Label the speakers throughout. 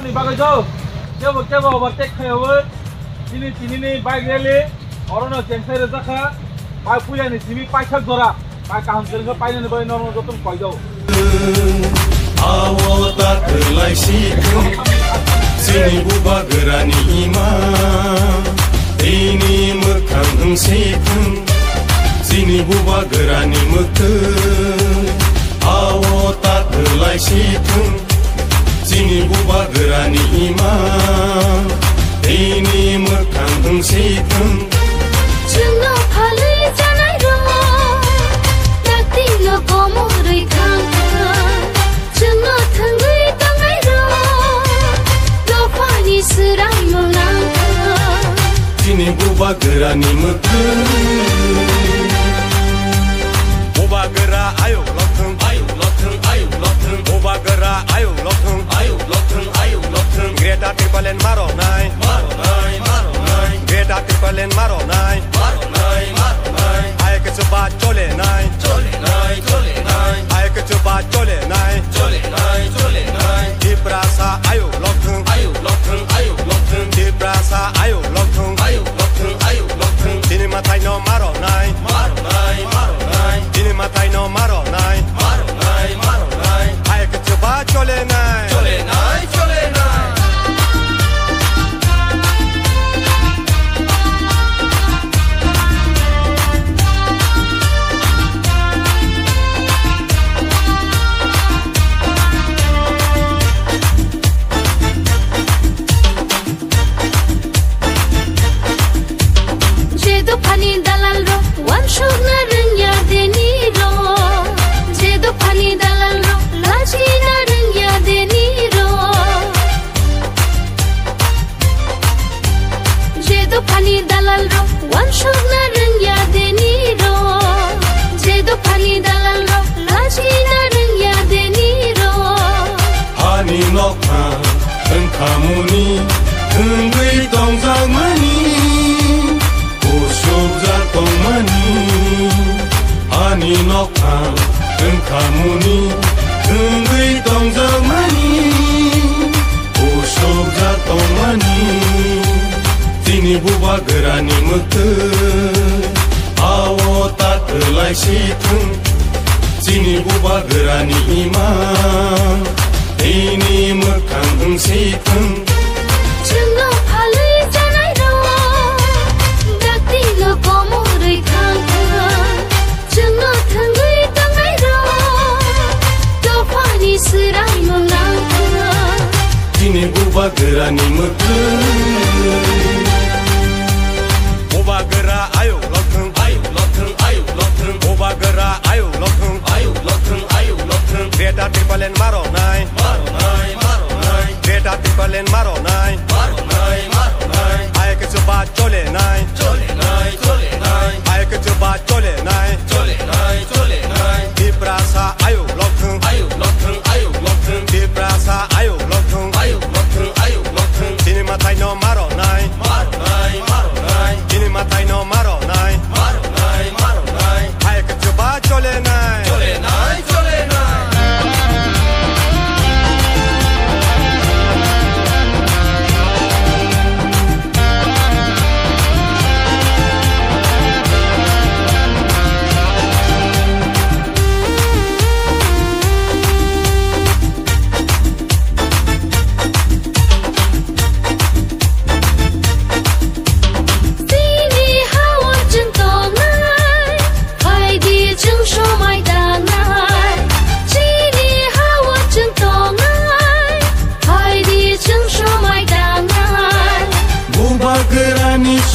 Speaker 1: Ni bagai jauh, coba overtake khayawa. Ini bike rally, orang nak jengkel rezaka, bike punya ni sini paicak dora, bike kaham jengkel paicak ni boleh normal jatuh kau jauh.
Speaker 2: Awak terlai situng, sini buba gerani ima, ini mekang situng, sini buba gerani mekang. Awak terlai situng, sini buba gerani ima, ini mekang situng.
Speaker 3: Jangan palai janai roh, tak tinggal kamu rekang. Jangan tenggai tangai roh, lupa ni serai melangkah.
Speaker 2: Sini buba gerani mekang, buba gera ayo lokeng, ayo lokeng, buba gera ayo lokeng, ayo lokeng. Greta Timpalen maro nai, Greta Timpalen maro nai, ayo ke coba cole nai, ayo ke coba cole nai, di prasa ayo lokeng, di prasa ayo lokeng, sini matai no maro nai, sini matai no maro nai, ayo ke coba cole nai. Kamuni tenggai tong zamani, usuk jatong mani. Ani nokam teng kamuni tenggai tong zamani, usuk jatong mani. Sini buba gerani mete, awo tak terlai situng. Sini buba gerani imam. Ini mekang situng.
Speaker 3: Jangan palai janai roh, tak tinggal kamu rekang. Jangan tenggai tangai roh, lupa ni serai melangkah.
Speaker 2: Ini buba gerani mekang, buba gera ayo lokeng, buba gera ayo lokeng, Greta Timpalen maro nai, Greta Timpalen maro nai, ayo ke coba cole nai, ayo ke coba cole nai, di prasa ayo lokeng, di prasa ayo lokeng, sini matai no maro nai, sini matai no maro nai, ayo ke coba cole nai.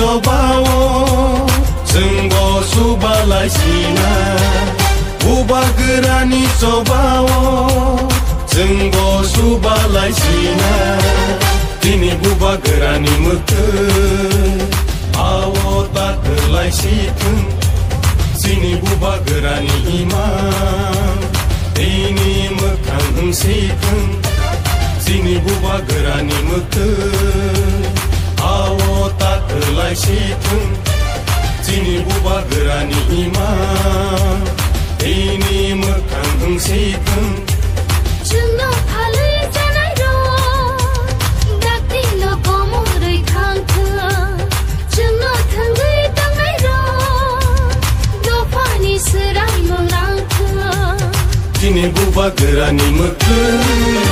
Speaker 2: Sobawo senggo subalai sina, buba gerani sobawo senggo subalai sina. Ini buba gerani mete, awo tak terlai situng. Sini buba gerani imam, ini mekang situng. Sini buba gerani mete, awo tak terlai situng. Sini buba gerani imam, ini mekang situng.
Speaker 3: Jangan palai janai roh,
Speaker 2: गोरानि मोखों